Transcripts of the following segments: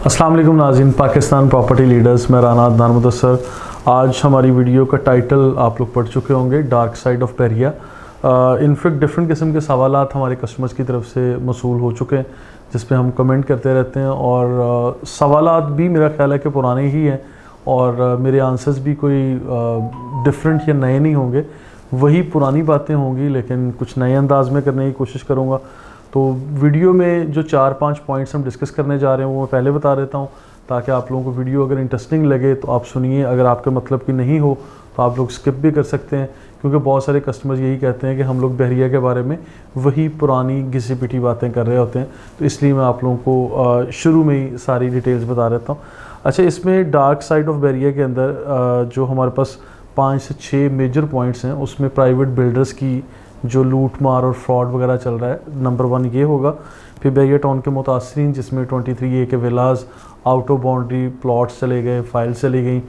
अस्सलाम वालेकुम नाज़रीन, पाकिस्तान प्रॉपर्टी लीडर्स में राना अदनान मुदस्सर। आज हमारी वीडियो का टाइटल आप लोग पढ़ चुके होंगे, dark side of Bahria. In fact different किस्म के सवालात हमारे कस्टमर्स की तरफ से मसूल हो चुके हैं, जिस पे हम कमेंट करते रहते हैं और सवालात भी मेरा ख्याल है कि पुराने ही हैं और मेरे आंसर्स भी कोई डिफरेंट या नए नहीं होंगे, वही पुरानी बातें होंगी, लेकिन कुछ नए अंदाज में करने की कोशिश करूँगा। तो वीडियो में जो 4-5 पॉइंट्स हम डिस्कस करने जा रहे हैं वो मैं पहले बता देता हूँ, ताकि आप लोगों को वीडियो अगर इंटरेस्टिंग लगे तो आप सुनिए, अगर आपके मतलब की नहीं हो तो आप लोग स्किप भी कर सकते हैं, क्योंकि बहुत सारे कस्टमर्स यही कहते हैं कि हम लोग बहरिया के बारे में वही पुरानी घिसी पिटी बातें कर रहे होते हैं। तो इसलिए मैं आप लोगों को शुरू में ही सारी डिटेल्स बता देता हूँ। अच्छा, इसमें डार्क साइड ऑफ बहरिया के अंदर जो हमारे पास 5 से 6 मेजर पॉइंट्स हैं, उसमें प्राइवेट बिल्डर्स की जो लूट मार और फ्रॉड वगैरह चल रहा है, नंबर 1 ये होगा। फिर बहरिया टाउन के मुतासरीन, जिसमें 23A के villages, out of boundary plots चले गए, फाइल चली गई,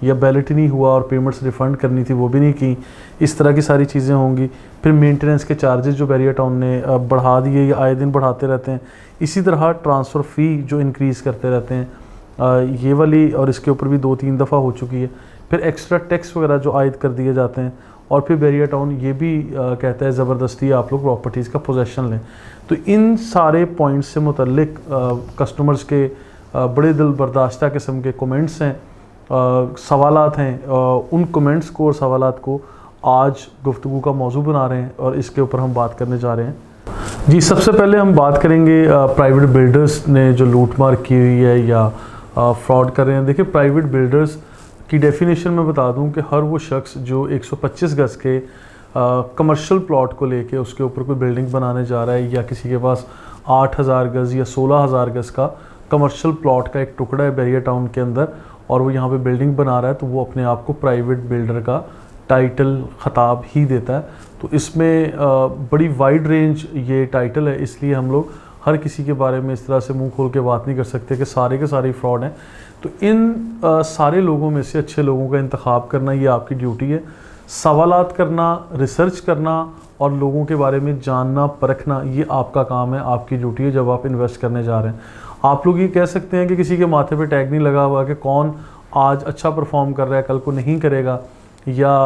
या बैलेट ही नहीं हुआ और पेमेंट्स रिफ़ंड करनी थी वो भी नहीं की, इस तरह की सारी चीज़ें होंगी। फिर मेंटेनेंस के चार्जेस जो बहरिया टाउन ने बढ़ा दिए या आए दिन बढ़ाते रहते हैं। इसी तरह ट्रांसफ़र फ़ी जो इंक्रीज़ करते रहते हैं, ये वाली, और इसके ऊपर भी 2-3 दफ़ा हो चुकी है। फिर एक्स्ट्रा टैक्स वगैरह जो आयद कर दिए जाते हैं। और फिर बहरिया टाउन ये भी कहता है ज़बरदस्ती आप लोग प्रॉपर्टीज़ का पोजेसन लें। तो इन सारे पॉइंट्स से मुतल्लिक कस्टमर्स के बड़े दिल बर्दाश्ता किस्म के कमेंट्स हैं, सवालात हैं। उन कमेंट्स को और सवालात को आज गुफ्तगू का मौजू बना रहे हैं और इसके ऊपर हम बात करने जा रहे हैं। जी, सबसे पहले हम बात करेंगे प्राइवेट बिल्डर्स ने जो लूट मार की हुई है या फ्रॉड कर रहे हैं। देखिए, प्राइवेट बिल्डर्स की डेफिनेशन मैं बता दूं कि हर वो शख्स जो 125 गज़ के कमर्शियल प्लॉट को लेके उसके ऊपर कोई बिल्डिंग बनाने जा रहा है, या किसी के पास 8,000 गज़ या 16,000 गज़ का कमर्शियल प्लॉट का एक टुकड़ा है बहरिया टाउन के अंदर और वो यहाँ पे बिल्डिंग बना रहा है, तो वो अपने आप को प्राइवेट बिल्डर का टाइटल ख़ताब ही देता है। तो इसमें बड़ी वाइड रेंज ये टाइटल है, इसलिए हम लोग हर किसी के बारे में इस तरह से मुंह खोल के बात नहीं कर सकते कि सारे के सारे फ्रॉड हैं। तो इन सारे लोगों में से अच्छे लोगों का इंतखाब करना ये आपकी ड्यूटी है। सवालात करना, रिसर्च करना और लोगों के बारे में जानना, परखना, ये आपका काम है, आपकी ड्यूटी है जब आप इन्वेस्ट करने जा रहे हैं। आप लोग ये कह सकते हैं कि किसी के माथे पे टैग नहीं लगा हुआ कि कौन आज अच्छा परफॉर्म कर रहा है, कल को नहीं करेगा, या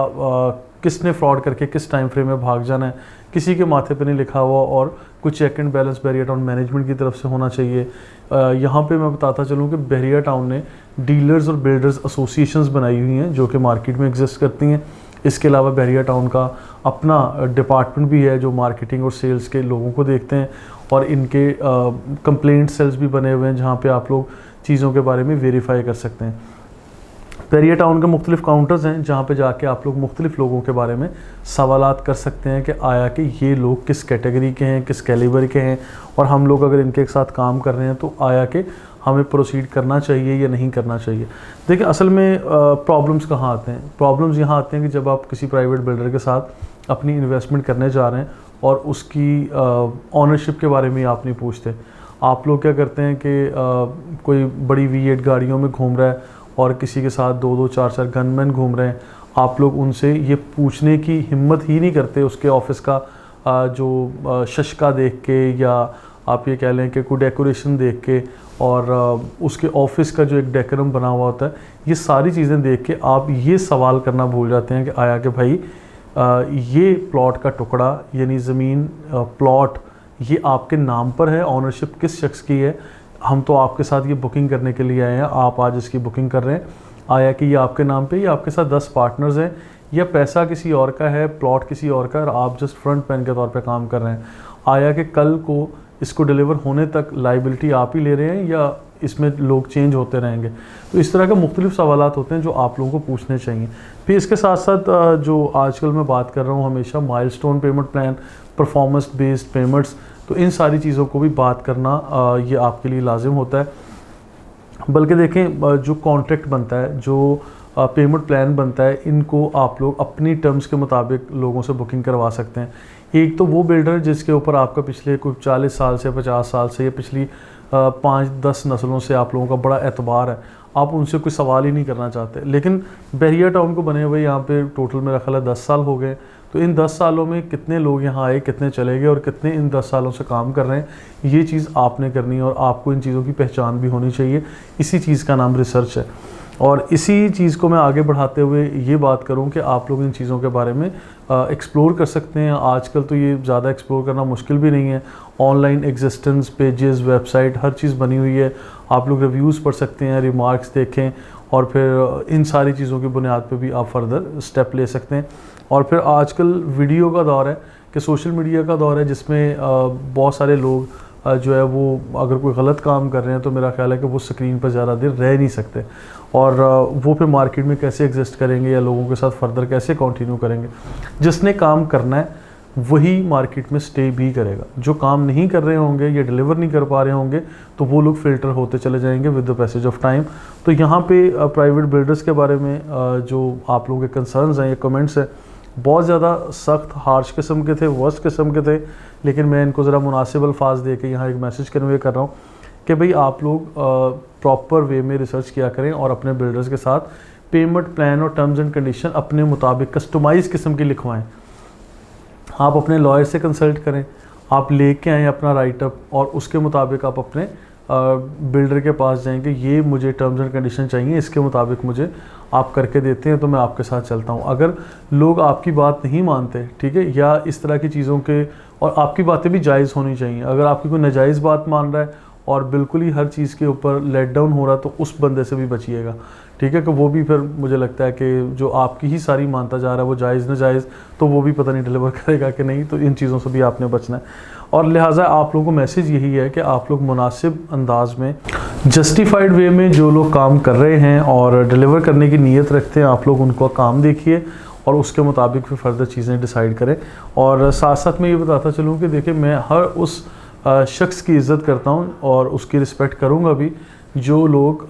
किसने फ्रॉड करके किस टाइम फ्रेम में भाग जाना है, किसी के माथे पे नहीं लिखा हुआ। और कुछ check and balance Bahria town management की तरफ से होना चाहिए। यहाँ पे मैं बताता चलूँ कि बहरिया टाउन ने डीलर्स और बिल्डर्स एसोसिएशंस बनाई हुई हैं जो कि मार्केट में एग्जिस्ट करती हैं। इसके अलावा बहरिया टाउन का अपना डिपार्टमेंट भी है जो मार्केटिंग और सेल्स के लोगों को देखते हैं, और इनके कंप्लेंट सेल्स भी बने हुए हैं जहाँ पे आप लोग चीज़ों के बारे में वेरीफाई कर सकते हैं। बहरिया टाउन के मुख्तलिफ काउंटर्स हैं जहाँ पे जाके आप लोग मुख्तलिफ लोगों के बारे में सवालात कर सकते हैं कि आया कि ये लोग किस कैटेगरी के हैं, किस कैलिबर के हैं, और हम लोग अगर इनके साथ काम कर रहे हैं तो आया कि हमें प्रोसीड करना चाहिए या नहीं करना चाहिए। देखिए, असल में प्रॉब्लम्स कहाँ आते हैं? प्रॉब्लम्स यहाँ आते हैं कि जब आप किसी प्राइवेट बिल्डर के साथ अपनी इन्वेस्टमेंट करने जा रहे हैं और उसकी ऑनरशिप के बारे में आप नहीं पूछते। आप लोग क्या करते हैं कि कोई बड़ी V8 गाड़ियों में घूम रहा है और किसी के साथ 2-2, 4-4 गनमैन घूम रहे हैं, आप लोग उनसे ये पूछने की हिम्मत ही नहीं करते उसके ऑफिस का जो शशका देख के, या आप ये कह लें कि कोई डेकोरेशन देख के, और उसके ऑफिस का जो एक डेकोरम बना हुआ होता है, ये सारी चीज़ें देख के आप ये सवाल करना भूल जाते हैं कि आया कि भाई ये प्लॉट का टुकड़ा यानी ज़मीन, प्लॉट, ये आपके नाम पर है, ऑनरशिप किस शख्स की है? हम तो आपके साथ ये बुकिंग करने के लिए आए हैं, आप आज इसकी बुकिंग कर रहे हैं। आया कि ये आपके नाम पे, ये आपके साथ 10 पार्टनर्स हैं, या पैसा किसी और का है, प्लॉट किसी और का है, और आप जस्ट फ्रंट मैन के तौर पे काम कर रहे हैं। आया कि कल को इसको डिलीवर होने तक लाइबिलिटी आप ही ले रहे हैं या इसमें लोग चेंज होते रहेंगे? तो इस तरह के मुख्तलिफ सवालात होते हैं जो आप लोगों को पूछने चाहिए। फिर इसके साथ साथ जो आजकल मैं बात कर रहा हूँ हमेशा, milestone payment plan, performance based payments, तो इन सारी चीज़ों को भी बात करना ये आपके लिए लाजिम होता है। बल्कि देखें, जो कॉन्ट्रैक्ट बनता है, जो पेमेंट प्लान बनता है, इनको आप लोग अपनी टर्म्स के मुताबिक लोगों से बुकिंग करवा सकते हैं। एक तो वो बिल्डर जिसके ऊपर आपका पिछले कुछ 40 साल से, 50 साल से, या पिछली 5-10 नस्लों से आप लोगों का बड़ा एतबार है, आप उनसे कोई सवाल ही नहीं करना चाहते। लेकिन बहरिया टाउन को बने हुए यहाँ पे टोटल मेरा ख्याल है 10 साल हो गए, तो तो इन 10 सालों में कितने लोग यहाँ आए, कितने चले गए और कितने इन 10 सालों से काम कर रहे हैं, ये चीज़ आपने करनी है और आपको इन चीज़ों की पहचान भी होनी चाहिए। इसी चीज़ का नाम रिसर्च है। और इसी चीज़ को मैं आगे बढ़ाते हुए ये बात करूं कि आप लोग इन चीज़ों के बारे में एक्सप्लोर कर सकते हैं। आजकल तो ये ज़्यादा एक्सप्लोर करना मुश्किल भी नहीं है। ऑनलाइन एग्जिस्टेंस, पेजेस, वेबसाइट, हर चीज़ बनी हुई है। आप लोग रिव्यूज़ पढ़ सकते हैं, रिमार्क्स देखें और फिर इन सारी चीज़ों की बुनियाद पे भी आप फर्दर स्टेप ले सकते हैं। और फिर आजकल वीडियो का दौर है कि सोशल मीडिया का दौर है, जिसमें बहुत सारे लोग जो है वो अगर कोई गलत काम कर रहे हैं तो मेरा ख्याल है कि वो स्क्रीन पर ज़्यादा देर रह नहीं सकते और वो फिर मार्केट में कैसे एग्जिस्ट करेंगे या लोगों के साथ फर्दर कैसे कंटिन्यू करेंगे। जिसने काम करना है वही मार्केट में स्टे भी करेगा। जो काम नहीं कर रहे होंगे या डिलीवर नहीं कर पा रहे होंगे तो वो लोग फ़िल्टर होते चले जाएंगे with the passage of time. तो यहाँ पे प्राइवेट बिल्डर्स के बारे में जो आप लोगों के कंसर्न्स हैं या कमेंट्स हैं, बहुत ज़्यादा सख्त हार्श किस्म के थे, वर्स्ट किस्म के थे, लेकिन मैं इनको ज़रा मुनासिब अल्फाज दे के यहाँ एक मैसेज कन्वे कर रहा हूँ कि भाई आप लोग प्रॉपर वे में रिसर्च किया करें और अपने बिल्डर्स के साथ पेमेंट प्लान और टर्म्स एंड कंडीशन अपने मुताबिक कस्टमाइज़ किस्म की लिखवाएं। आप अपने लॉयर से कंसल्ट करें, आप लेके आएँ अपना राइटअप और उसके मुताबिक आप अपने बिल्डर के पास जाएंगे, ये मुझे टर्म्स एंड कंडीशन चाहिए, इसके मुताबिक मुझे आप करके देते हैं तो मैं आपके साथ चलता हूँ। अगर लोग आपकी बात नहीं मानते, ठीक है, या इस तरह की चीज़ों के, और आपकी बातें भी जायज़ होनी चाहिए। अगर आपकी कोई नाजायज़ बात मान रहा है और बिल्कुल ही हर चीज़ के ऊपर लेट डाउन हो रहा है तो उस बंदे से भी बचिएगा, ठीक है, कि वो भी फिर मुझे लगता है कि जो आपकी ही सारी मानता जा रहा है वो जायज़ नाजायज़, तो वो भी पता नहीं डिलीवर करेगा कि नहीं। तो इन चीज़ों से भी आपने बचना है। और लिहाजा आप लोगों को मैसेज यही है कि आप लोग मुनासिब अंदाज में, जस्टिफाइड वे में जो लोग काम कर रहे हैं और डिलीवर करने की नीयत रखते हैं, आप लोग उनको काम देखिए और उसके मुताबिक फिर फर्दर चीज़ें डिसाइड करें। और साथ साथ मैं ये बताता चलूँ कि देखिए, मैं हर उस शख्स की इज़्ज़त करता हूँ और उसकी रिस्पेक्ट करूँगा भी जो लोग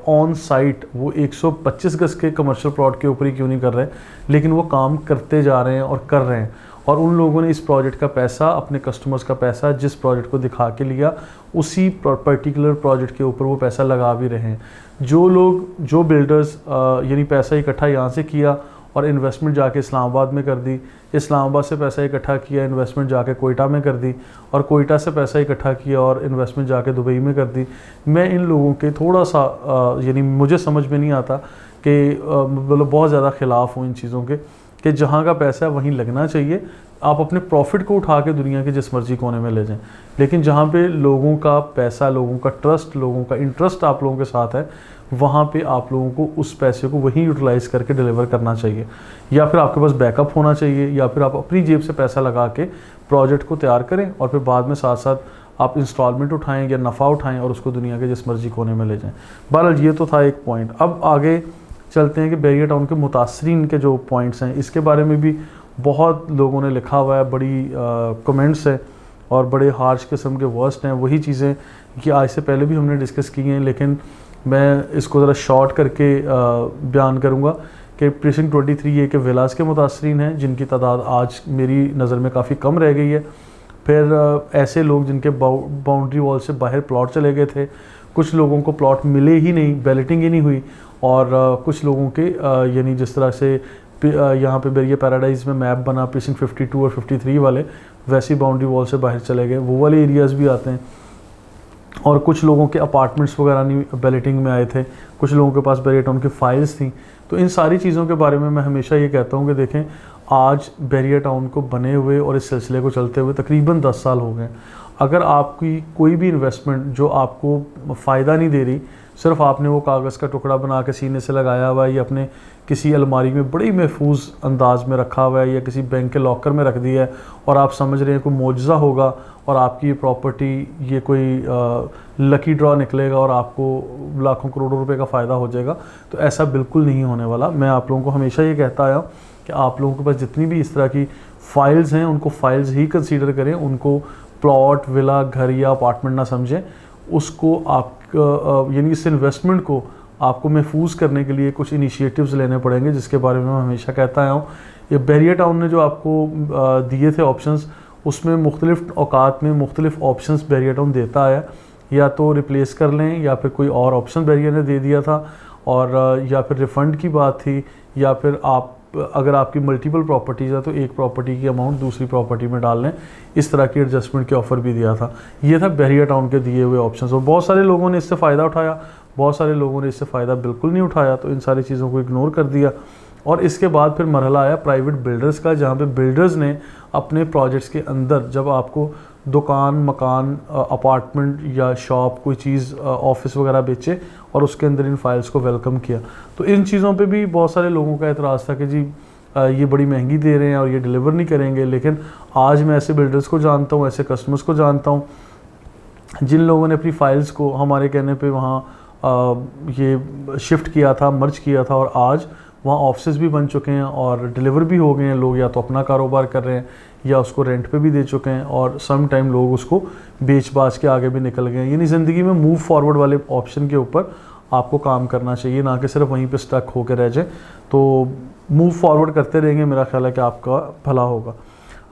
ऑन साइट वो 125 गज के कमर्शियल प्लॉट के ऊपर ही क्यों नहीं कर रहे, लेकिन वो काम करते जा रहे हैं और कर रहे हैं। और उन लोगों ने इस प्रोजेक्ट का पैसा, अपने कस्टमर्स का पैसा जिस प्रोजेक्ट को दिखा के लिया, उसी पर्टिकुलर प्रोजेक्ट के ऊपर वो पैसा लगा भी रहे हैं। जो लोग, जो बिल्डर्स यानी पैसा इकट्ठा यहाँ से किया और इन्वेस्टमेंट जाके इस्लामाबाद में कर दी, इस्लामाबाद से पैसा इकट्ठा किया, इन्वेस्टमेंट जाके कोयटा में कर दी, और कोयटा से पैसा इकट्ठा किया और इन्वेस्टमेंट जाके दुबई में कर दी, मैं इन लोगों के थोड़ा सा यानी मुझे समझ में नहीं आता कि मतलब बहुत ज़्यादा ख़िलाफ़ हूँ इन चीज़ों के, कि जहाँ का पैसा है वहीं लगना चाहिए। आप अपने प्रॉफिट को उठा के दुनिया के जिस मर्जी कोने में ले जाएं, लेकिन जहाँ पे लोगों का पैसा, लोगों का ट्रस्ट, लोगों का इंटरेस्ट आप लोगों के साथ है, वहाँ पे आप लोगों को उस पैसे को वहीं यूटिलाइज़ करके डिलीवर करना चाहिए। या फिर आपके पास बैकअप होना चाहिए, या फिर आप अपनी जेब से पैसा लगा के प्रोजेक्ट को तैयार करें और फिर बाद में साथ साथ आप इंस्टॉलमेंट उठाएँ या नफ़ा उठाएँ और उसको दुनिया के जिस मर्जी कोने में ले जाएँ। बहरहाल ये तो था एक पॉइंट। अब आगे चलते हैं कि बैरिया टाउन के मुतासरीन के जो पॉइंट्स हैं, इसके बारे में भी बहुत लोगों ने लिखा हुआ है, बड़ी कमेंट्स हैं और बड़े हार्श किस्म के वर्स्ट हैं। वही चीज़ें कि आज से पहले भी हमने डिस्कस की हैं, लेकिन मैं इसको ज़रा शॉर्ट करके बयान करूँगा कि प्रीसिंक्ट 23 ये के विलास के मुतासरीन हैं, जिनकी तादाद आज मेरी नज़र में काफ़ी कम रह गई है। फिर ऐसे लोग जिनके बाउंड्री वॉल से बाहर प्लॉट चले गए थे, कुछ लोगों को प्लॉट मिले ही नहीं, बैलेटिंग ही नहीं हुई, और कुछ लोगों के यानी जिस तरह से यहाँ पे बैरिया पैराडाइज में मैप बना प्रीसिंक्ट 52 और 53 वाले, वैसी बाउंड्री वॉल से बाहर चले गए, वो वाले एरियाज़ भी आते हैं। और कुछ लोगों के अपार्टमेंट्स वगैरह नहीं बैलेटिंग में आए थे, कुछ लोगों के पास बैरिया टाउन की फाइल्स थी। तो इन सारी चीज़ों के बारे में मैं हमेशा ये कहता हूँ कि देखें, आज बैरिया टाउन को बने हुए और इस सिलसिले को चलते हुए तकरीबन 10 साल हो गए। अगर आपकी कोई भी इन्वेस्टमेंट जो आपको फ़ायदा नहीं दे रही, सिर्फ आपने वो कागज़ का टुकड़ा बना के सीने से लगाया हुआ है या अपने किसी अलमारी में बड़ी महफूज अंदाज में रखा हुआ है या किसी बैंक के लॉकर में रख दिया है और आप समझ रहे हैं कोई मौजज़ा होगा और आपकी ये प्रॉपर्टी, ये कोई लकी ड्रॉ निकलेगा और आपको लाखों करोड़ों रुपए का फ़ायदा हो जाएगा, तो ऐसा बिल्कुल नहीं होने वाला। मैं आप लोगों को हमेशा ये कहता आया कि आप लोगों के पास जितनी भी इस तरह की फ़ाइल्स हैं, उनको फ़ाइल्स ही कंसीडर करें, उनको प्लॉट, विला, घर या अपार्टमेंट ना समझें। उसको आप यानी इस इन्वेस्टमेंट को आपको महफूज करने के लिए कुछ इनिशिएटिव्स लेने पड़ेंगे, जिसके बारे में मैं हमेशा कहता आया हूँ। ये बैरिया टाउन ने जो आपको दिए थे ऑप्शंस, उसमें मुख्तलिफ़ औकात में मुख्तलिफ़ ऑप्शंस बैरिया टाउन देता आया, या तो रिप्लेस कर लें या फिर कोई और ऑप्शन बैरिया ने दे दिया था, और या फिर रिफ़ंड की बात थी, या फिर आप अगर आपकी मल्टीपल प्रॉपर्टीज़ है तो एक प्रॉपर्टी की अमाउंट दूसरी प्रॉपर्टी में डाल लें, इस तरह की एडजस्टमेंट के ऑफ़र भी दिया था। ये था बहरिया टाउन के दिए हुए ऑप्शंस, और बहुत सारे लोगों ने इससे फ़ायदा उठाया, बहुत सारे लोगों ने इससे फ़ायदा बिल्कुल नहीं उठाया, तो इन सारी चीज़ों को इग्नोर कर दिया। और इसके बाद फिर मरहला आया प्राइवेट बिल्डर्स का, जहाँ पे बिल्डर्स ने अपने प्रोजेक्ट्स के अंदर जब आपको दुकान, मकान, अपार्टमेंट या शॉप, कोई चीज़, ऑफिस वगैरह बेचे और उसके अंदर इन फाइल्स को वेलकम किया, तो इन चीज़ों पे भी बहुत सारे लोगों का एतराज़ था कि जी ये बड़ी महंगी दे रहे हैं और ये डिलीवर नहीं करेंगे। लेकिन आज मैं ऐसे बिल्डर्स को जानता हूँ, ऐसे कस्टमर्स को जानता हूँ जिन लोगों ने अपनी फ़ाइल्स को हमारे कहने पे वहाँ ये शिफ्ट किया था, मर्ज किया था, और आज वहाँ ऑफिस भी बन चुके हैं और डिलीवर भी हो गए हैं। लोग या तो अपना कारोबार कर रहे हैं या उसको रेंट पे भी दे चुके हैं, और सम टाइम लोग उसको बेच बाच के आगे भी निकल गए हैं। यानी ज़िंदगी में मूव फॉरवर्ड वाले ऑप्शन के ऊपर आपको काम करना चाहिए, ना कि सिर्फ वहीं पे स्टक होकर रह जाए। तो मूव फॉरवर्ड करते रहेंगे, मेरा ख्याल है कि आपका भला होगा।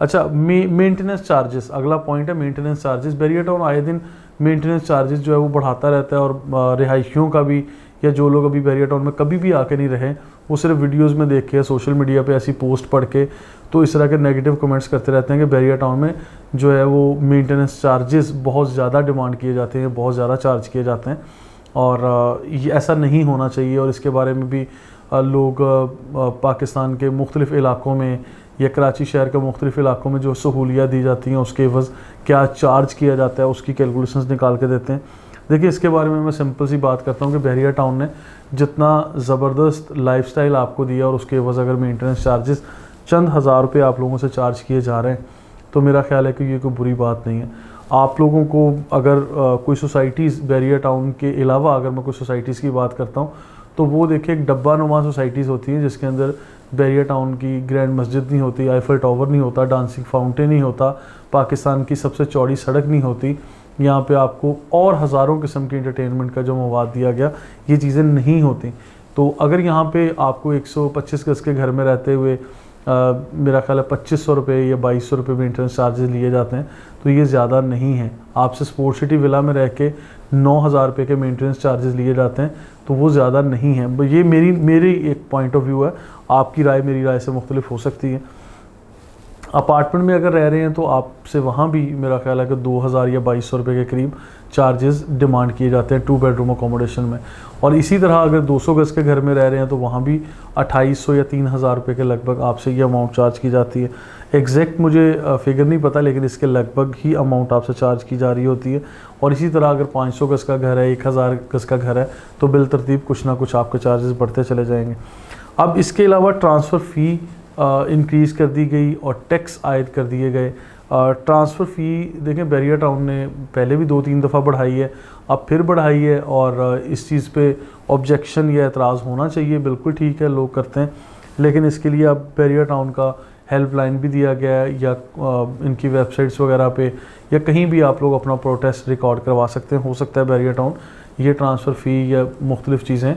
अच्छा, मेंटेनेंस चार्जेस, अगला पॉइंट है मेंटेनेंस चार्जेस। बहरिया टाउन आए दिन मेंटेनेंस चार्जेस जो है वो बढ़ाता रहता है, और रिहायशियों का भी, या जो लोग अभी बहरिया टाउन में कभी भी आके नहीं रहे, वो सिर्फ वीडियोस में देख के, सोशल मीडिया पे ऐसी पोस्ट पढ़ के, तो इस तरह के नेगेटिव कमेंट्स करते रहते हैं कि बहरिया टाउन में जो है वो मेंटेनेंस चार्जेस बहुत ज़्यादा डिमांड किए जाते हैं, बहुत ज़्यादा चार्ज किए जाते हैं, और ये ऐसा नहीं होना चाहिए। और इसके बारे में भी लोग पाकिस्तान के मुख्तलिफ़ इलाक़ों में या कराची शहर के मुख्तलिफ़ इलाक़ों में जो सहूलियात दी जाती हैं उसके एवज़ क्या चार्ज किया जाता है, उसकी कैलकुलेशंस निकाल के देते हैं। देखिए, इसके बारे में मैं सिंपल सी बात करता हूँ कि बहरिया टाउन ने जितना ज़बरदस्त लाइफस्टाइल आपको दिया, और उसके एवज़ अगर मेंटेनेंस चार्जेस चंद हज़ार रुपये आप लोगों से चार्ज किए जा रहे हैं, तो मेरा ख्याल है कि ये कोई बुरी बात नहीं है। आप लोगों को अगर कोई सोसाइटीज़ बहरिया टाउन के अलावा, अगर मैं कोई सोसाइटीज़ की बात करता हूँ, तो वो देखिए एक डब्बा नुमा सोसाइटीज़ होती हैं जिसके अंदर बहरिया टाउन की ग्रैंड मस्जिद नहीं होती, आईफल टावर नहीं होता, डांसिंग फाउंटेन नहीं होता, पाकिस्तान की सबसे चौड़ी सड़क नहीं होती। यहाँ पे आपको और हज़ारों किस्म की एंटरटेनमेंट का जो मवाद दिया गया, ये चीज़ें नहीं होती। तो अगर यहाँ पे आपको 125 गज़ के घर में रहते हुए मेरा ख्याल है 2500 रुपये या 2200 रुपये मेंटेनेंस चार्जेस लिए जाते हैं, तो ये ज़्यादा नहीं है। आपसे स्पोर्ट सिटी विला में रह के 9000 रुपये के मेंटेनेंस चार्जेस लिए जाते हैं, तो वो ज़्यादा नहीं है। ये मेरी एक पॉइंट ऑफ व्यू है, आपकी राय मेरी राय से मुख्तलिफ हो सकती है। अपार्टमेंट में अगर रह रहे हैं तो आपसे वहाँ भी मेरा ख्याल है कि 2000 या 2200 रुपये के करीब चार्जेस डिमांड किए जाते हैं 2 बेडरूम अकोमोडेशन में। और इसी तरह अगर 200 गज़ के घर में रह रहे हैं तो वहाँ भी 2800 या 3000 रुपये के लगभग आपसे ये अमाउंट चार्ज की जाती है। एग्जैक्ट मुझे फिगर नहीं पता, लेकिन इसके लगभग ही अमाउंट आपसे चार्ज की जा रही होती है। और इसी तरह अगर 500 गज़ का घर है, 1000 गज़ का घर है, तो बिलतरतीब कुछ ना कुछ आपके चार्जेस बढ़ते चले जाएंगे। अब इसके अलावा ट्रांसफ़र फ़ी इंक्रीज़ कर दी गई और टैक्स आयद कर दिए गए। ट्रांसफ़र फ़ी देखें, बहरिया टाउन ने पहले भी 2-3 दफ़ा बढ़ाई है, अब फिर बढ़ाई है, और इस चीज़ पे ऑब्जेक्शन या एतराज़ होना चाहिए, बिल्कुल ठीक है, लोग करते हैं। लेकिन इसके लिए अब बहरिया टाउन का हेल्पलाइन भी दिया गया है, या इनकी वेबसाइट्स वगैरह पे या कहीं भी आप लोग अपना प्रोटेस्ट रिकॉर्ड करवा सकते हैं। हो सकता है बहरिया टाउन ये ट्रांसफ़र फ़ी या मुख्तलिफ़ चीज़ें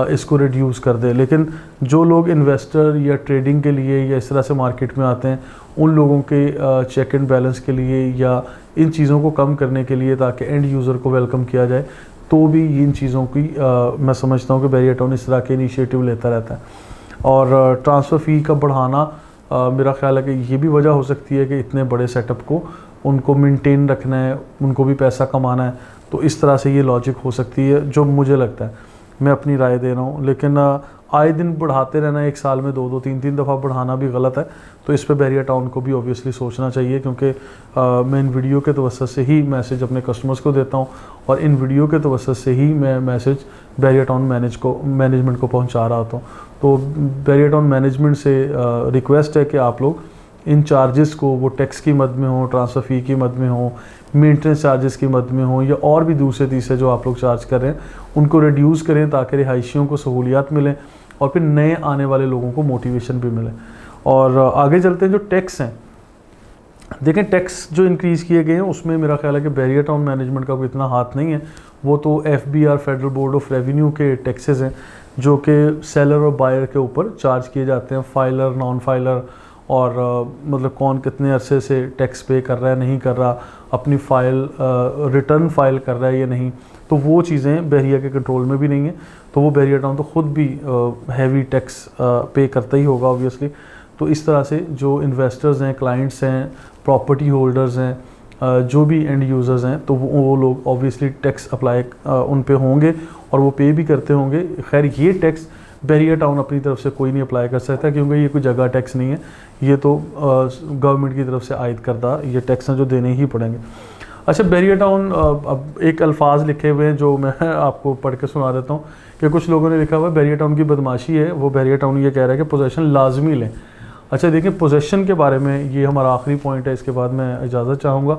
इसको रिड्यूस कर दे। लेकिन जो लोग इन्वेस्टर या ट्रेडिंग के लिए या इस तरह से मार्केट में आते हैं, उन लोगों के चेक एंड बैलेंस के लिए या इन चीज़ों को कम करने के लिए, ताकि एंड यूज़र को वेलकम किया जाए, तो भी इन चीज़ों की मैं समझता हूँ कि बहरिया टाउन इस तरह के इनिशिएटिव लेता रहता है। और ट्रांसफ़र फ़ी का बढ़ाना मेरा ख्याल है कि ये भी वजह हो सकती है कि इतने बड़े सेटअप को उनको मेंटेन रखना है, उनको भी पैसा कमाना है, तो इस तरह से ये लॉजिक हो सकती है, जो मुझे लगता है। मैं अपनी राय दे रहा हूँ, लेकिन आए दिन बढ़ाते रहना, एक साल में 2-2, 3-3 दफ़ा बढ़ाना भी गलत है। तो इस पे बहरिया टाउन को भी ऑब्वियसली सोचना चाहिए, क्योंकि मैं इन वीडियो के तवस्सुत से ही मैसेज अपने कस्टमर्स को देता हूँ, और इन वीडियो के तवस्सुत से ही मैं मैसेज बहरिया टाउन मैनेजमेंट को पहुँचा रहा होता हूँ। तो बहरिया टाउन मैनेजमेंट से रिक्वेस्ट है कि आप लोग इन चार्जेस को, वो टैक्स की मद में हो, ट्रांसफ़र फ़ी की मद में हो, मेंटेनेंस चार्जेस की मद में हो, या और भी दूसरे तीसरे जो आप लोग चार्ज कर रहे हैं, उनको रिड्यूस करें, ताकि रिहायशियों को सहूलियात मिलें और फिर नए आने वाले लोगों को मोटिवेशन भी मिले। और आगे चलते हैं, जो टैक्स हैं, देखें टैक्स जो इंक्रीज़ किए गए हैं उसमें मेरा ख्याल है कि बहरिया टाउन मैनेजमेंट का कोई इतना हाथ नहीं है। वो तो FBR federal board of revenue के टैक्सेस हैं, जो कि सेलर और बायर के ऊपर चार्ज किए जाते हैं, फाइलर, नॉन फाइलर, और मतलब कौन कितने अरसे से टैक्स पे कर रहा है, नहीं कर रहा, अपनी फ़ाइल रिटर्न फाइल कर रहा है या नहीं, तो तो वो चीज़ें बहरिया के कंट्रोल में भी नहीं है, तो वो बहरिया टाउन तो ख़ुद भी हैवी टैक्स पे करता ही होगा ऑब्वियसली। तो इस तरह से जो इन्वेस्टर्स हैं, क्लाइंट्स हैं, प्रॉपर्टी होल्डर्स हैं, जो भी एंड यूज़र्स हैं, तो वो लोग ऑब्वियसली टैक्स अप्लाई उन पे होंगे और वो पे भी करते होंगे। खैर ये टैक्स बहरिया टाउन अपनी तरफ से कोई नहीं अप्लाई कर सकता, क्योंकि ये कोई जगह टैक्स नहीं है, ये तो गवर्नमेंट की तरफ से आयद करदा ये टैक्स हैं जो देने ही पड़ेंगे। अच्छा, बहरिया टाउन, अब एक अल्फाज लिखे हुए हैं जो मैं आपको पढ़ के सुना देता हूँ कि कुछ लोगों ने लिखा हुआ है बहरिया टाउन की बदमाशी है। वो बहरिया टाउन ये कह रहा है कि पोजेसन लाजमी लें। अच्छा देखिए, पोजेसन के बारे में ये हमारा आखिरी पॉइंट है, इसके बाद मैं इजाज़त चाहूँगा।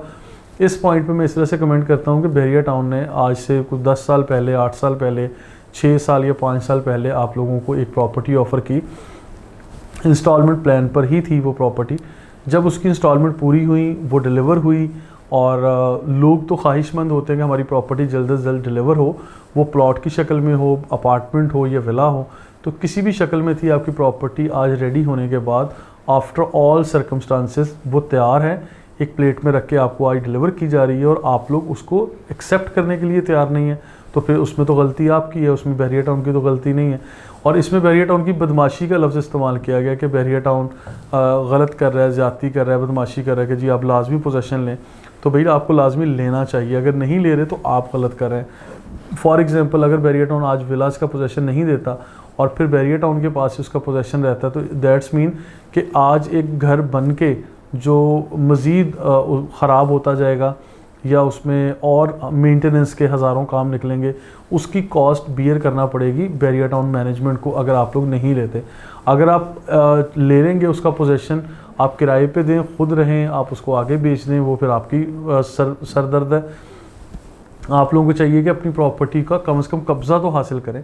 इस पॉइंट पे मैं इस तरह से कमेंट करता हूँ कि बहरिया टाउन ने आज से कुछ 10 साल पहले, 8 साल पहले, 6 साल या 5 साल पहले आप लोगों को एक प्रॉपर्टी ऑफ़र की। इंस्टॉलमेंट प्लान पर ही थी वो प्रॉपर्टी। जब उसकी इंस्टॉलमेंट पूरी हुई, वो डिलीवर हुई, और लोग तो ख्वाहिशमंद होते हैं कि हमारी प्रॉपर्टी जल्द से जल्द डिलीवर हो, वो प्लॉट की शक्ल में हो, अपार्टमेंट हो या विला हो, तो किसी भी शक्ल में थी आपकी प्रॉपर्टी। आज रेडी होने के बाद आफ्टर ऑल सर्कमस्टांसेस वो तैयार है, एक प्लेट में रख के आपको आज डिलीवर की जा रही है, और आप लोग उसको एक्सेप्ट करने के लिए तैयार नहीं है, तो फिर उसमें तो गलती आपकी है, उसमें बहरिया टाउन की तो गलती नहीं है। और इसमें बहरिया टाउन की बदमाशी का लफ्ज़ इस्तेमाल किया गया कि बहरिया टाउन गलत कर रहा है, ज़्यादती कर रहा है, बदमाशी कर रहा है कि जी आप लाजमी पोजेसन लें। तो भैया आपको लाजमी लेना चाहिए, अगर नहीं ले रहे तो आप गलत कर रहे हैं। फॉर एग्जांपल, अगर बहरिया टाउन आज विलास का पोजेसन नहीं देता और फिर बहरिया टाउन के पास उसका पोजेसन रहता है, तो दैट्स मीन कि आज एक घर बन के जो मज़ीद ख़राब होता जाएगा या उसमें और मेंटेनेंस के हज़ारों काम निकलेंगे, उसकी कॉस्ट बियर करना पड़ेगी बहरिया टाउन मैनेजमेंट को अगर आप लोग नहीं लेते। अगर आप ले लेंगे उसका पोजेसन, आप किराए पे दें, खुद रहें, आप उसको आगे बेच दें, वो फिर आपकी सरदर्द है। आप लोगों को चाहिए कि अपनी प्रॉपर्टी का कम से कम कब्ज़ा तो हासिल करें।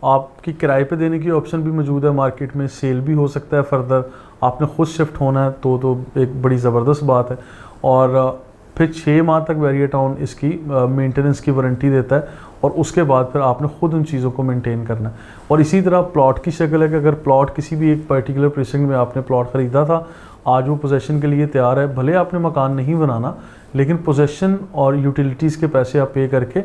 आपकी किराए पे देने की ऑप्शन भी मौजूद है मार्केट में, सेल भी हो सकता है फर्दर, आपने खुद शिफ्ट होना है तो एक बड़ी ज़बरदस्त बात है। और फिर 6 माह तक बहरिया टाउन इसकी मेंटेनेंस की वारंटी देता है, और उसके बाद फिर आपने ख़ुद उन चीज़ों को मेंटेन करना है। और इसी तरह प्लॉट की शक्ल है कि अगर प्लॉट किसी भी एक पर्टिकुलर प्रीसिंक्ट में आपने प्लॉट ख़रीदा था, आज वो पोजेसन के लिए तैयार है, भले आपने मकान नहीं बनाना, लेकिन पोजेसन और यूटिलिटीज़ के पैसे आप पे करके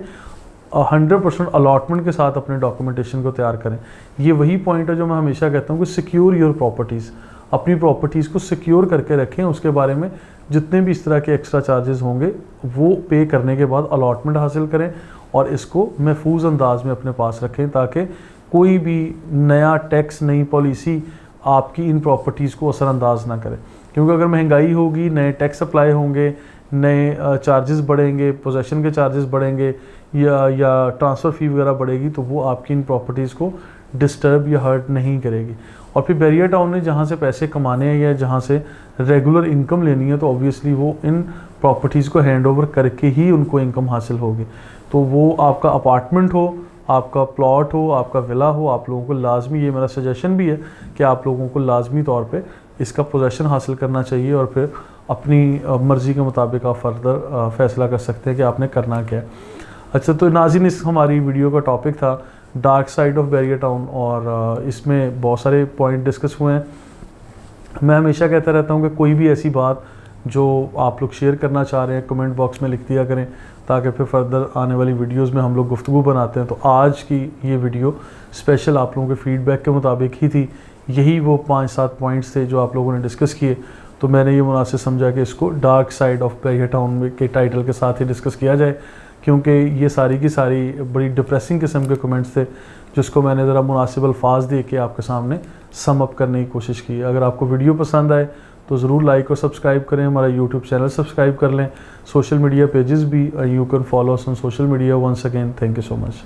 100% अलॉटमेंट के साथ अपने डॉक्यूमेंटेशन को तैयार करें। ये वही पॉइंट है जो मैं हमेशा कहता हूँ कि सिक्योर योर प्रॉपर्टीज़, अपनी प्रॉपर्टीज़ को सिक्योर करके रखें। उसके बारे में जितने भी इस तरह के एक्स्ट्रा चार्जेस होंगे वो पे करने के बाद अलॉटमेंट हासिल करें और इसको महफूज अंदाज में अपने पास रखें, ताकि कोई भी नया टैक्स, नई पॉलिसी आपकी इन प्रॉपर्टीज़ को असरअंदाज ना करे। क्योंकि अगर महंगाई होगी, नए टैक्स अप्लाई होंगे, नए चार्जेस बढ़ेंगे, पोजेसन के चार्जेस बढ़ेंगे या ट्रांसफ़र फ़ी वगैरह बढ़ेगी, तो वो आपकी इन प्रॉपर्टीज़ को डिस्टर्ब या हर्ट नहीं करेगी। और फिर बहरिया टाउन ने जहाँ से पैसे कमाने हैं या जहाँ से रेगुलर इनकम लेनी है, तो ऑब्वियसली वो इन प्रॉपर्टीज़ को हैंड ओवर करके ही उनको इनकम हासिल होगी। तो वो आपका अपार्टमेंट हो, आपका प्लॉट हो, आपका विला हो, आप लोगों को लाजमी, ये मेरा सजेशन भी है कि आप लोगों को लाजमी तौर पे इसका पोजेसन हासिल करना चाहिए, और फिर अपनी मर्ज़ी के मुताबिक आप फर्दर फ़ैसला कर सकते हैं कि आपने करना क्या है। अच्छा, तो नाज़रीन, इस हमारी वीडियो का टॉपिक था dark side of Bahria town, और इसमें बहुत सारे पॉइंट डिस्कस हुए हैं। मैं हमेशा कहता रहता हूँ कि कोई भी ऐसी बात जो आप लोग शेयर करना चाह रहे हैं कमेंट बॉक्स में लिख दिया करें, ताकि फिर फर्दर आने वाली वीडियोस में हम लोग गुफ्तगू बनाते हैं। तो आज की ये वीडियो स्पेशल आप लोगों के फीडबैक के मुताबिक ही थी। यही वो 5-7 पॉइंट्स थे जो आप लोगों ने डिस्कस किए, तो मैंने ये मुनासिब समझा कि इसको dark side of Bahria town के टाइटल के साथ ही डिस्कस किया जाए, क्योंकि ये सारी की सारी बड़ी डिप्रेसिंग किस्म के कमेंट्स थे, जिसको मैंने ज़रा मुनासिब अल्फाज दे के आपके सामने सम अप करने की कोशिश की। अगर आपको वीडियो पसंद आए तो ज़रूर लाइक और सब्सक्राइब करें, हमारा यूट्यूब चैनल सब्सक्राइब कर लें, सोशल मीडिया पेजेस भी, you can follow us on social media. Once again, thank you so much.